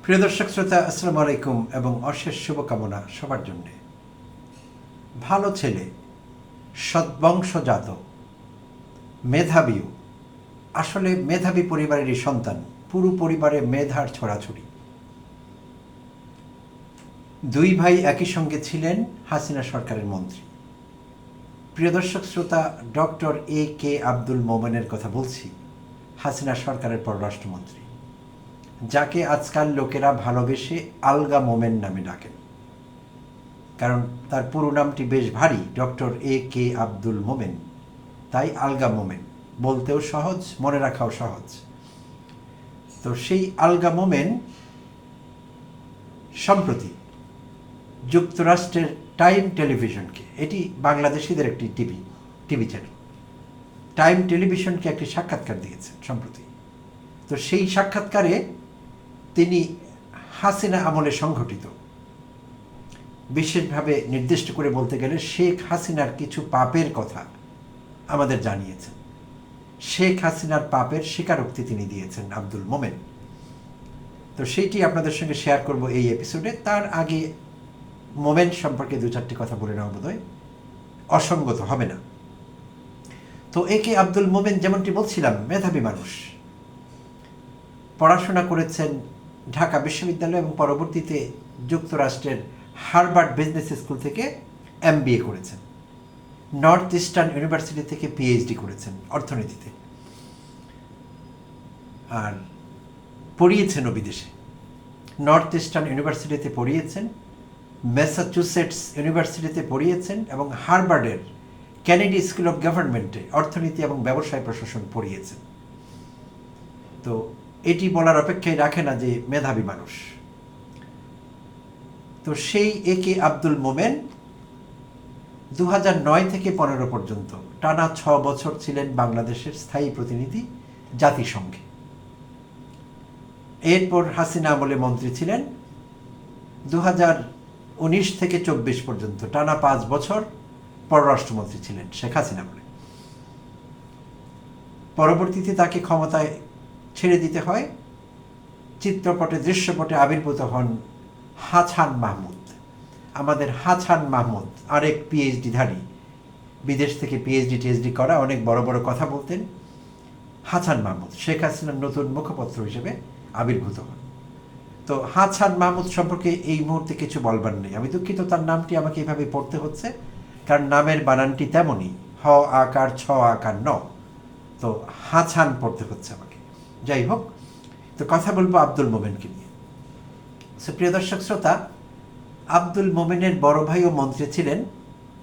প্রিয় দর্শক শ্রোতা, আসসালামু আলাইকুম এবং অশেষ শুভকামনা সবার জন্য। ভালো ছেলে, সদ্বংশজাত, মেধাবীও, আসলে মেধাবী পরিবারেরই সন্তান, পুরো পরিবারে মেধার ছড়াছড়ি। দুই ভাই একই সঙ্গে ছিলেন হাসিনা সরকারের মন্ত্রী। প্রিয় দর্শক শ্রোতা, ডক্টর A.K. আব্দুল মোমেনের কথা বলছি, হাসিনা সরকারের পররাষ্ট্রমন্ত্রী, যাকে আজকাল লোকেরা ভালোবেসে আলগা মোমেন নামে ডাকেন। কারণ তার পুরো নামটি বেশ ভারী, ডক্টর A.K. আব্দুল মোমেন, তাই আলগা মোমেন, বলতেও সহজ, মনে রাখাও সহজ। তো সেই আলগা মোমেন সম্প্রতি যুক্তরাষ্ট্রের টাইম টেলিভিশনকে, এটি বাংলাদেশিদের একটি টিভি চ্যানেল, টাইম টেলিভিশনকে একটি সাক্ষাৎকার দিয়েছেন সম্প্রতি। তো সেই সাক্ষাৎকারে তিনি হাসিনা আমলে সংঘটিত, বিশেষভাবে নির্দিষ্ট করে বলতে গেলে শেখ হাসিনার কিছু পাপের কথা আমাদের জানিয়েছেন। শেখ হাসিনার পাপের স্বীকারোক্তি তিনি দিয়েছেন আব্দুল মোমেন। তো সেইটি আপনাদের সঙ্গে শেয়ার করব এই এপিসোডে। তার আগে মোমেন সম্পর্কে দু চারটি কথা বলে নেওয়া বোধহয় অসঙ্গত হবে না। তো A.K. আব্দুল মোমেন, যেমনটি বলছিলাম, মেধাবী মানুষ, পড়াশোনা করেছেন ঢাকা বিশ্ববিদ্যালয় এবং পরবর্তীতে যুক্তরাষ্ট্রের হার্ভার্ড বিজনেস স্কুল থেকে MBA করেছেন, নর্থ ইস্টার্ন ইউনিভার্সিটি থেকে PhD করেছেন অর্থনীতিতে, আর পড়িয়েছেনও বিদেশে। নর্থ ইস্টার্ন ইউনিভার্সিটিতে পড়িয়েছেন, ম্যাসাচুসেটস ইউনিভার্সিটিতে পড়িয়েছেন এবং হার্ভার্ডের কেনেডি স্কুল অফ গভর্নমেন্টে অর্থনীতি এবং ব্যবসায় প্রশাসন পড়িয়েছেন। তো এটি বলার অপেক্ষায় রাখে না যে মেধাবী মানুষ। তো সেই A.K. আব্দুল মোমেন 2009 থেকে 15 পর্যন্ত টানা 6 বছর ছিলেন বাংলাদেশের স্থায়ী প্রতিনিধি জাতিসংঘে। এরপর হাসিনা আমলে মন্ত্রী ছিলেন 2019 থেকে 24 পর্যন্ত, টানা 5 বছর পররাষ্ট্রমন্ত্রী ছিলেন শেখ হাসিনা আমলে। পরবর্তীতে তাকে ক্ষমতায় ছেড়ে দিতে হয়। চিত্রপটে, দৃশ্যপটে আবির্ভূত হন হাছান মাহমুদ। আমাদের হাছান মাহমুদ আরেক PhD-ধারী, বিদেশ থেকে PhD করা, অনেক বড় বড় কথা বলতেন। হাছান মাহমুদ শেখ হাসিনার নতুন মুখপত্র হিসেবে আবির্ভূত হন। তো হাছান মাহমুদ সম্পর্কে এই মুহূর্তে কিছু বলবার নেই। আমি দুঃখিত, তার নামটি আমাকে এইভাবে পড়তে হচ্ছে, কারণ নামের বানানটি তেমনই, হ আকার ছ আকার ন, তো হাছান পড়তে হচ্ছে আমাকে। যাই হোক, তো কথা বলবো আব্দুল মোমেনকে নিয়ে। প্রিয় দর্শক শ্রোতা, আব্দুল মোমেনের বড় ভাই ও মন্ত্রী ছিলেন,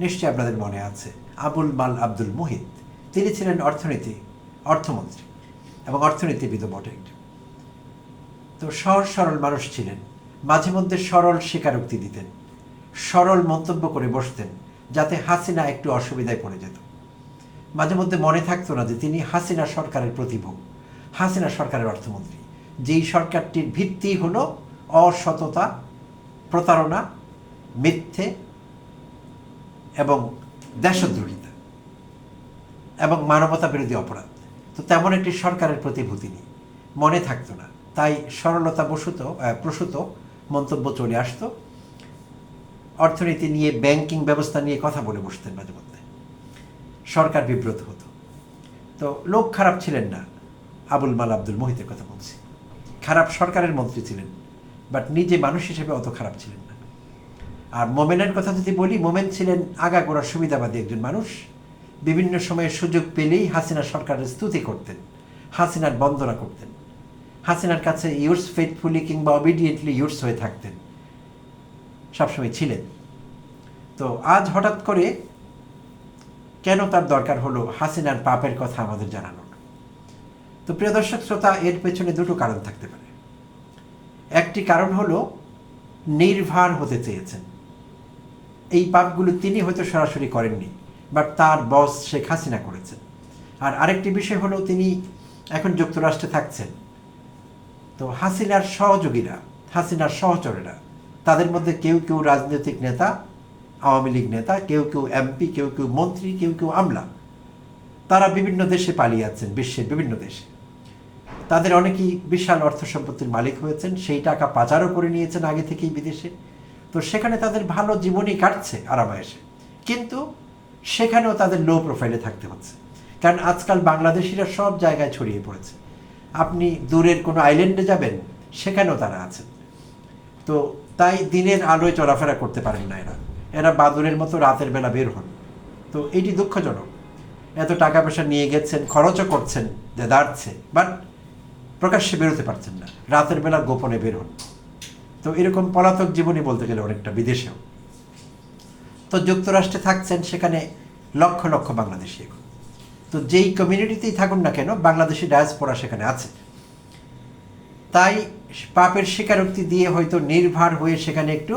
নিশ্চয়ই আপনাদের মনে আছে, আবুল মাল আব্দুল মুহিত। তিনি ছিলেন অর্থমন্ত্রী এবং অর্থনীতিবিদও বটে। তো সহজ সরল মানুষ ছিলেন, মাঝে মধ্যে সরল স্বীকারোক্তি দিতেন, সরল মন্তব্য করে বসতেন, যাতে হাসিনা একটু অসুবিধায় পড়ে যেত। মাঝে মধ্যে মনে থাকতো না যে তিনি হাসিনা সরকারের প্রতিভূ, হাসিনা সরকারের অর্থমন্ত্রী, যেই সরকারটির ভিত্তি হলো অসততা, প্রতারণা, মিথ্যে এবং দেশদ্রোহিতা এবং মানবতা বিরোধী অপরাধ। তো তেমন একটি সরকারের প্রতিভূ তিনি, মনে থাকতো না, তাই সরলতা প্রসূত মন্তব্য চলে আসতো। অর্থনীতি নিয়ে, ব্যাংকিং ব্যবস্থা নিয়ে কথা বলে বসতেন মাঝে মধ্যে, সরকার বিব্রত হতো। তো লোক খারাপ ছিলেন না, আবুল মাল আব্দুল মুহিতের কথা বলছি। খারাপ সরকারের মন্ত্রী ছিলেন, বাট নিজে মানুষ হিসেবে অত খারাপ ছিলেন না। আর মোমেনের কথা যদি বলি, মোমেন ছিলেন আগাগোড়া সুবিধাবাদী একজন মানুষ। বিভিন্ন সময়ে সুযোগ পেলেই হাসিনা সরকারের স্তুতি করতেন, হাসিনার বন্দনা করতেন, হাসিনার কাছে ইউর্স ফেথফুলি কিংবা অবিডিয়েন্টলি ইউর্স হয়ে থাকতেন, সবসময় ছিলেন। তো আজ হঠাৎ করে কেন তার দরকার হলো হাসিনার পাপের কথা আমাদের জানানোর? তো প্রিয় দর্শক শ্রোতা, এর পেছনে দুটো কারণ থাকতে পারে। একটি কারণ হলো নির্ভার হতে চেয়েছেন। এই পাপগুলো তিনি হয়তো সরাসরি করেননি, বাট তার বস শেখ হাসিনা করেছেন। আর আরেকটি বিষয় হলো তিনি এখন যুক্তরাষ্ট্রে থাকছেন। তো হাসিনার সহযোগীরা, হাসিনার সহচরেরা, তাদের মধ্যে কেউ কেউ রাজনৈতিক নেতা, আওয়ামী লীগ নেতা, কেউ কেউ MP, কেউ কেউ মন্ত্রী, কেউ কেউ আমলা, তারা বিভিন্ন দেশে পালিয়ে আছেন, বিশ্বের বিভিন্ন দেশে। তাদের অনেকেই বিশাল অর্থ সম্পত্তির মালিক হয়েছেন, সেই টাকা পাচারও করে নিয়েছেন আগে থেকেই বিদেশে। তো সেখানে তাদের ভালো জীবনই কাটছে আরামায়েশে, কিন্তু সেখানেও তাদের লো প্রোফাইলে থাকতে হচ্ছে। কারণ আজকাল বাংলাদেশিরা সব জায়গায় ছড়িয়ে পড়েছে। আপনি দূরের কোনো আইল্যান্ডে যাবেন, সেখানেও তারা আছেন। তো তাই দিনের আলোয় চলাফেরা করতে পারেন না এরা বাদুরের মতো রাতের বেলা বের হন। তো এটি দুঃখজনক। এত টাকা পয়সা নিয়ে গেছেন, খরচও করছেন, দাঁড়ছে, বাট প্রকাশ্যে বেরোতে পারছেন না, রাতের বেলা গোপনে বের হন। তো এরকম পলাতক জীবনই বলতে গেলে অনেকটা বিদেশেও। তো যুক্তরাষ্ট্রে থাকছেন, সেখানে লক্ষ লক্ষ বাংলাদেশি এখন। তো যেই কমিউনিটিতেই থাকুন না কেন, বাংলাদেশি ডায়াসপোরা সেখানে আছে। তাই পাপের স্বীকারোক্তি দিয়ে হয়তো নির্ভর হয়ে সেখানে একটু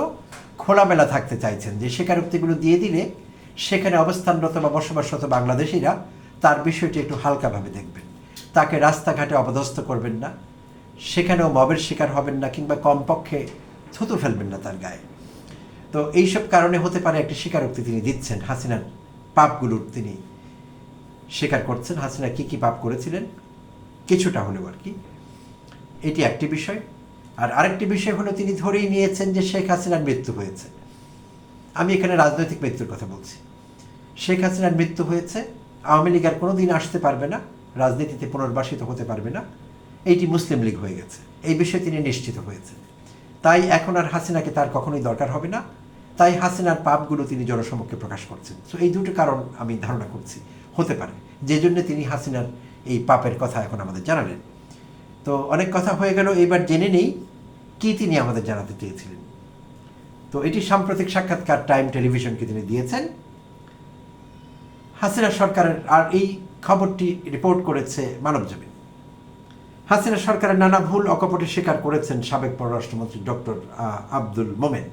খোলামেলা থাকতে চাইছেন, যে স্বীকারোক্তিগুলো দিয়ে দিলে সেখানে অবস্থানরত বা বসবাসরত বাংলাদেশিরা তার বিষয়টি একটু হালকাভাবে দেখবেন, তাকে রাস্তাঘাটে অপদস্থ করবেন না, সেখানেও মবের শিকার হবেন না, কিংবা কমপক্ষে থুতু ফেলবেন না তার গায়ে। তো এইসব কারণে হতে পারে একটি স্বীকারোক্তি তিনি দিচ্ছেন, হাসিনার পাপগুলোর তিনি স্বীকার করছেন, হাসিনা কি কি পাপ করেছিলেন কিছুটা হলেও আর কি। এটি একটি বিষয়। আর আরেকটি বিষয় হলো, তিনি ধরেই নিয়েছেন যে শেখ হাসিনার মৃত্যু হয়েছে। আমি এখানে রাজনৈতিক মৃত্যুর কথা বলছি। শেখ হাসিনার মৃত্যু হয়েছে, আওয়ামী লীগ আর কোনো দিন আসতে পারবে না, রাজনীতিতে পুনর্বাসিত হতে পারবে না, এইটি মুসলিম লীগ হয়ে গেছে, এই বিষয়ে তিনি নিশ্চিত হয়েছেন। তাই এখন আর হাসিনাকে তার কখনোই দরকার হবে না। তাই হাসিনার পাপগুলো তিনি জনসমক্ষে প্রকাশ করছেন। তো এই দুটো কারণ আমি ধারণা করছি হতে পারে, যে জন্য তিনি হাসিনার এই পাপের কথা এখন আমাদের জানালেন। তো অনেক কথা হয়ে গেল, এইবার জেনে নেই কি তিনি আমাদের জানাতে চেয়েছিলেন। তো এটি সাম্প্রতিক সাক্ষাৎকার টাইম টেলিভিশনকে তিনি দিয়েছেন। হাসিনা সরকারের, আর এই খবরটি রিপোর্ট করেছে মানবজমিন। হাসিনা সরকারের নানা ভুল অকপটে স্বীকার করেছেন সাবেক পররাষ্ট্রমন্ত্রী ডক্টর আব্দুল মোমেন।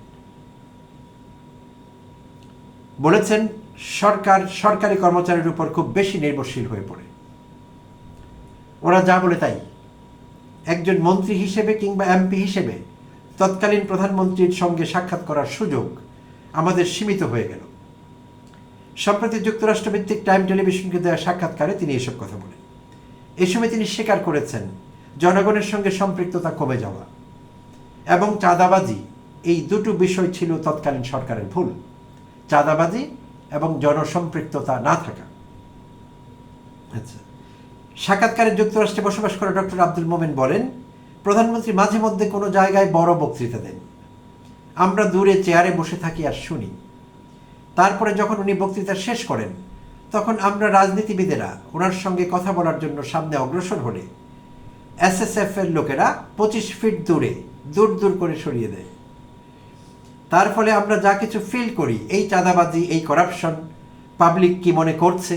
বলেছেন, সরকারি কর্মচারীর উপর খুব বেশি নির্ভরশীল হয়ে পড়ে, ওরা যা বলে তাই। একজন মন্ত্রী হিসেবে কিংবা এমপি হিসেবে তৎকালীন প্রধানমন্ত্রীর সঙ্গে সাক্ষাৎ করার সুযোগ আমাদের সীমিত হয়ে গেল। সম্প্রতি যুক্তরাষ্ট্রভিত্তিক টাইম টেলিভিশনকে দেওয়া সাক্ষাৎকারে তিনি এসব কথা বলেন। এই সময় তিনি স্বীকার করেছেন জনগণের সঙ্গে সম্পৃক্ততা কমে যাওয়া এবং চাঁদাবাজি, এই দুটো বিষয় ছিল তৎকালীন সরকারের ভুল, চাঁদাবাজি এবং জনসম্পৃক্ততা না থাকা। আচ্ছা, সাক্ষাৎকারে যুক্তরাষ্ট্রে বসবাস করা ডক্টর আব্দুল মোমেন বলেন, প্রধানমন্ত্রী মাঝে মধ্যে কোনো জায়গায় বড় বক্তৃতা দেন, আমরা দূরে চেয়ারে বসে থাকি আর শুনি। তারপরে যখন উনি বক্তৃতা শেষ করেন, তখন আমরা রাজনীতিবিদেরা ওনার সঙ্গে কথা বলার জন্য সামনে অগ্রসর হলে এসএসএফ এর লোকেরা 25 ফিট দূরে দূর দূর করে সরিয়ে দেয়। তার ফলে আমরা যা কিছু ফিল করি, এই চাঁদাবাজি, এই করাপশন, পাবলিক কি মনে করছে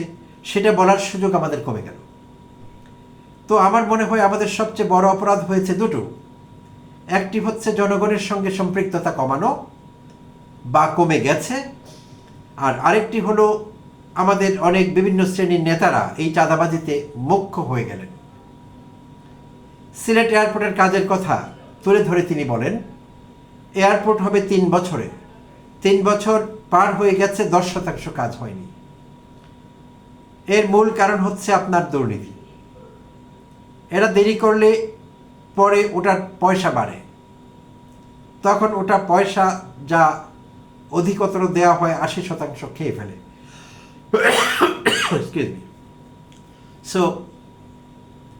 সেটা বলার সুযোগ আমাদের কমে গেল। তো আমার মনে হয় আমাদের সবচেয়ে বড় অপরাধ হয়েছে দুটো। একটি হচ্ছে জনগণের সঙ্গে সম্পৃক্ততা কমানো বা কমে গেছে, আর আরেকটি হলো আমাদের অনেক বিভিন্ন শ্রেণীর নেতারা এই চাঁদাবাজিতে মুখ্য হয়ে গেলেন। সিলেট এয়ারপোর্টের কাজের কথা তুলে ধরে তিনি বলেন, এয়ারপোর্ট হবে 3 বছরে, 3 বছর পার হয়ে গেছে, 10% কাজ হয়নি। এর মূল কারণ হচ্ছে আপনার দুর্নীতি। এরা দেরি করলে পরে ওটার পয়সা বাড়ে, তখন ওটা পয়সা যা অধিকতর দেওয়া হয় 80% খেয়ে ফেলে। সো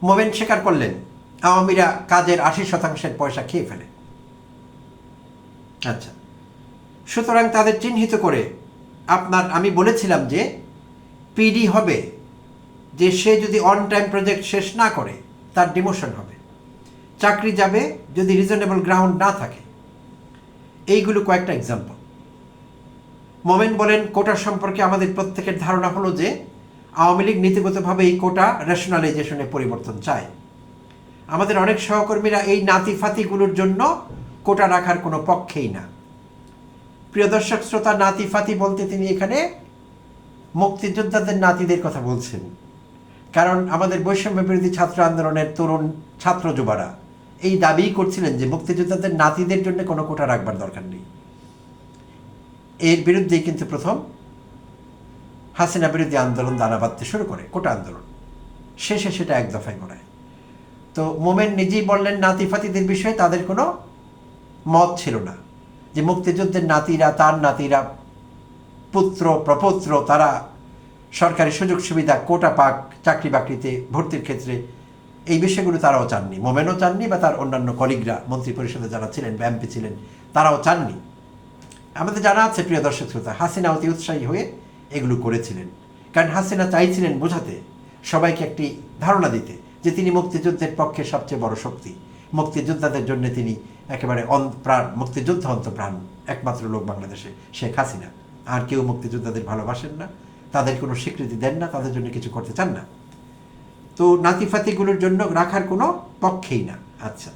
মোমেন স্বীকার করলেন আওয়ামীরা কাজের 80% পয়সা খেয়ে ফেলে। আচ্ছা, সুতরাং তাদের চিহ্নিত করে আমি বলেছিলাম যে পিডি হবে, যে সে যদি অন টাইম প্রজেক্ট শেষ না করে তার ডিমোশন হবে, চাকরি যাবে যদি রিজনেবল গ্রাউন্ড না থাকে। এইগুলো কয়েকটা এক্সাম্পল। মোমেন বলেন, কোটা সম্পর্কে আমাদের প্রত্যেকের ধারণা হলো যে আওয়ামী লীগ নীতিগতভাবে এই কোটা রেশনালাইজেশনে পরিবর্তন চায়। আমাদের অনেক সহকর্মীরা এই নাতিফাতিগুলোর জন্য কোটা রাখার কোনো পক্ষেই না। প্রিয় দর্শক শ্রোতা, নাতিফাতি বলতে তিনি এখানে মুক্তিযোদ্ধাদের নাতিদের কথা বলছেন। কারণ আমাদের বৈষম্য বিরোধী ছাত্র আন্দোলনের তরুণ ছাত্র যুবারা এই দাবি করছিলেন যে মুক্তিযোদ্ধাদের নাতিদের জন্য কোনো কোটা রাখবার দরকার নেই। এর বিরুদ্ধেই কিন্তু প্রথম হাসিনা বিরোধী আন্দোলন দানা বাঁধতে শুরু করে, কোটা আন্দোলন। শেষে সেটা এক দফায় করায়। তো মোমেন নিজেই বললেন নাতিফাতিদের বিষয়ে তাদের কোনো মত ছিল না, যে মুক্তিযুদ্ধের নাতিরা, তার নাতিরা, পুত্র প্রপৌত্র তারা সরকারি সুযোগ সুবিধা কোটা পাক, চাকরি বাকরিতে ভর্তির ক্ষেত্রে এই বিষয়গুলো তারাও চাননি। মোমেনও চাননি, বা তার অন্যান্য কলিগরা মন্ত্রী পরিষদে যারা ছিলেন বা এমপি ছিলেন তারাও চাননি। আমাদের জানা আছে প্রিয় দর্শক শ্রোতা, হাসিনা অতি উৎসাহী হয়ে এগুলো করেছিলেন, কারণ হাসিনা চাইছিলেন বোঝাতে, সবাইকে একটি ধারণা দিতে যে তিনি মুক্তিযুদ্ধের পক্ষে সবচেয়ে বড় শক্তি, মুক্তিযোদ্ধাদের জন্য তিনি একেবারে প্রাণ, মুক্তিযুদ্ধ অন্তপ্রাণ একমাত্র লোক বাংলাদেশে শেখ হাসিনা। আর কেউ মুক্তিযোদ্ধাদের ভালোবাসেন না, তাদের কোনো স্বীকৃতি দেন না, তাদের জন্য কিছু করতে চান না। তো নাতিফাতিগুলোর জন্য রাখার কোনো পক্ষেই না। আচ্ছা,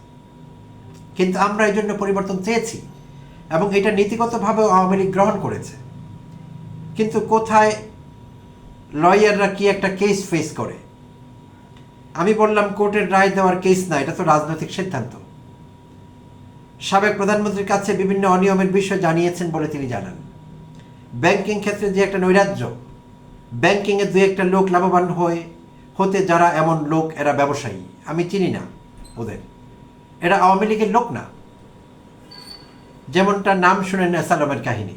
কিন্তু আমরা এই জন্য পরিবর্তন চেয়েছি এবং এটা নীতিগতভাবেও আওয়ামী লীগ গ্রহণ করেছে। কিন্তু কোথায় লয়াররা কি একটা কেস ফেস করে? আমি বললাম কোর্টের রায় দেওয়ার কেস না, এটা তো রাজনৈতিক সিদ্ধান্ত। সাবেক প্রধানমন্ত্রীর কাছে বিভিন্ন অনিয়মের বিষয় জানিয়েছেন বলে তিনি জানান। ব্যাংকিং ক্ষেত্রে যে একটা নৈরাজ্য, ব্যাংকিংয়ে দু একটা লোক লাভবান হতে যারা এমন লোক, এরা ব্যবসায়ী, আমি চিনি না ওদের, এরা আওয়ামী লীগের লোক না। যেমনটা নাম শুনেন এসালমের কাহিনী,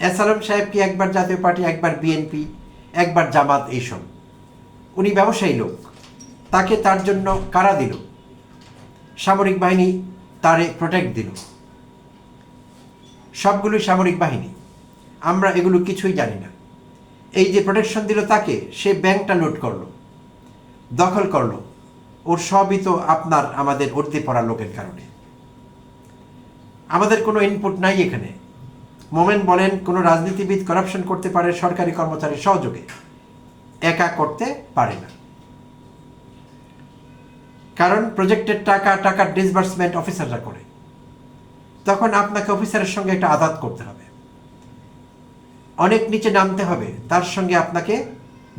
এসালম সাহেব কি একবার জাতীয় পার্টি, একবার বিএনপি, একবার জামাত, এইসব। উনি ব্যবসায়ী লোক, তাকে তার জন্য কারা দিল, সামরিক বাহিনী তারে প্রোটেক্ট দিল, সবগুলোই সামরিক বাহিনী। আমরা এগুলো কিছুই জানি না। এই যে প্রোটেকশন দিল তাকে, সে ব্যাংকটা লুট করলো, দখল করলো, ওর সবই তো আপনার আমাদের উর্দি পড়া লোকের কারণে। আমাদের কোনো ইনপুট নাই এখানে। মোমেন বলেন কোনো রাজনীতিবিদ করাপশন করতে পারে সরকারি কর্মচারীর সহযোগে, একা করতে পারে না, কারণ প্রজেক্টের টাকার ডিসবার্সমেন্ট অফিসাররা করে। তখন আপনাকে অফিসারের সঙ্গে একটা আদাত করতে হবে, অনেক নিচে নামতে হবে, তার সঙ্গে আপনাকে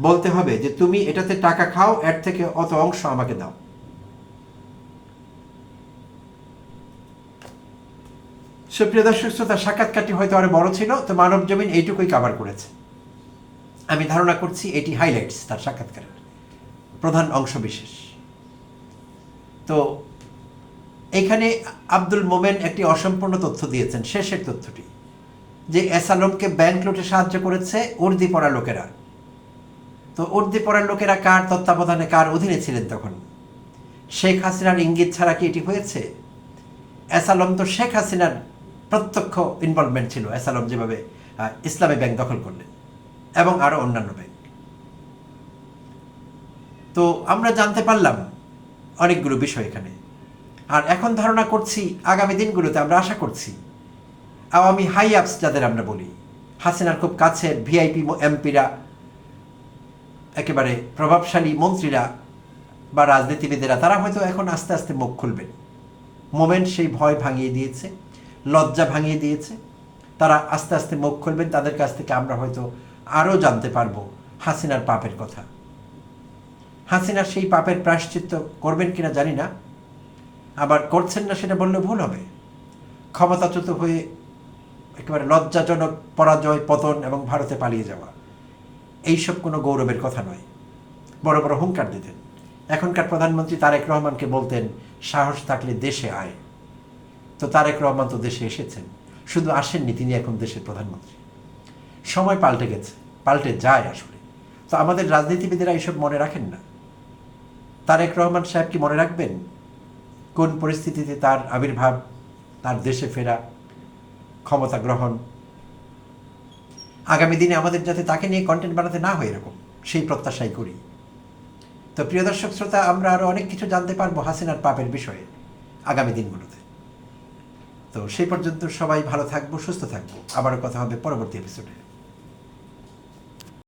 বলতে হবে যে তুমি এটাতে টাকা খাও, এর থেকে অত অংশ আমাকে দাও। সুপ্রিয় দর্শক শ্রোতা, সাক্ষাৎকারটি হয়তো আরো বড় ছিল, তো মানব জমিন এইটুকুই কভার করেছে। আমি ধারণা করছি এটি হাইলাইটস তার সাক্ষাৎকারের প্রধান অংশ বিশেষ। তো এখানে আব্দুল মোমেন একটি অসম্পূর্ণ তথ্য দিয়েছেন, শেষের তথ্যটি, যে এসালমকে ব্যাংক লুটে সাহায্য করেছে উর্দি পড়া লোকেরা। তো উর্দি পড়ার লোকেরা কার তত্ত্বাবধানে, কার অধীনে ছিলেন তখন? শেখ হাসিনার ইঙ্গিত ছাড়া কি এটি হয়েছে? এসালম তো শেখ হাসিনার প্রত্যক্ষ ইনভলভমেন্ট ছিল, এসালম যেভাবে ইসলামী ব্যাংক দখল করলেন এবং আরো অন্যান্য ব্যাংক। তো আমরা জানতে পারলাম অনেকগুলো বিষয় এখানে। আর এখন ধারণা করছি আগামী দিনগুলোতে আমরা আশা করছি আওয়ামী হাই আপস যাদের আমরা বলি, হাসিনার খুব কাছের ভিআইপি এমপিরা, একেবারে প্রভাবশালী মন্ত্রীরা বা রাজনীতিবিদেরা, তারা হয়তো এখন আস্তে আস্তে মুখ খুলবেন। মোমেন্ট সেই ভয় ভাঙিয়ে দিয়েছে, লজ্জা ভাঙিয়ে দিয়েছে, তারা আস্তে আস্তে মুখ খুলবেন। তাদের কাছ থেকে আমরা হয়তো আরও জানতে পারবো হাসিনার পাপের কথা। হাসিনার সেই পাপের প্রায়শ্চিত্ত করবেন কিনা জানি না, আবার করছেন না সেটা বললে ভুল হবে। ক্ষমতাচ্যুত হয়ে একেবারে লজ্জাজনক পরাজয়, পতন এবং ভারতে পালিয়ে যাওয়া, এইসব কোনো গৌরবের কথা নয়। বড় বড় হুঙ্কার দিতেন। এখনকার প্রধানমন্ত্রী তারেক রহমানকে বলতেন সাহস থাকলে দেশে আয়। তো তারেক রহমান তো দেশে এসেছেন, শুধু আসেননি, তিনি এখন দেশের প্রধানমন্ত্রী। সময় পাল্টে গেছে, পাল্টে যায় আসলে। তো আমাদের রাজনীতিবিদেরা এইসব মনে রাখেন না। তারেক রহমান সাহেব কি মনে রাখবেন কোন পরিস্থিতিতে তার আবির্ভাব, তার দেশে ফেরা, ক্ষমতা গ্রহণ? আগামী দিনে আমাদের যাতে তাকে নিয়ে কন্টেন্ট বানাতে না হয় এরকম, সেই প্রত্যাশাই করি। তো প্রিয় দর্শক শ্রোতা, আমরা আরো অনেক কিছু জানতে পারবো হাসিনার পাপের বিষয়ে আগামী দিনগুলোতে। তো সেই পর্যন্ত সবাই ভালো থাকবো, সুস্থ থাকবো। আবারও কথা হবে পরবর্তী এপিসোডে।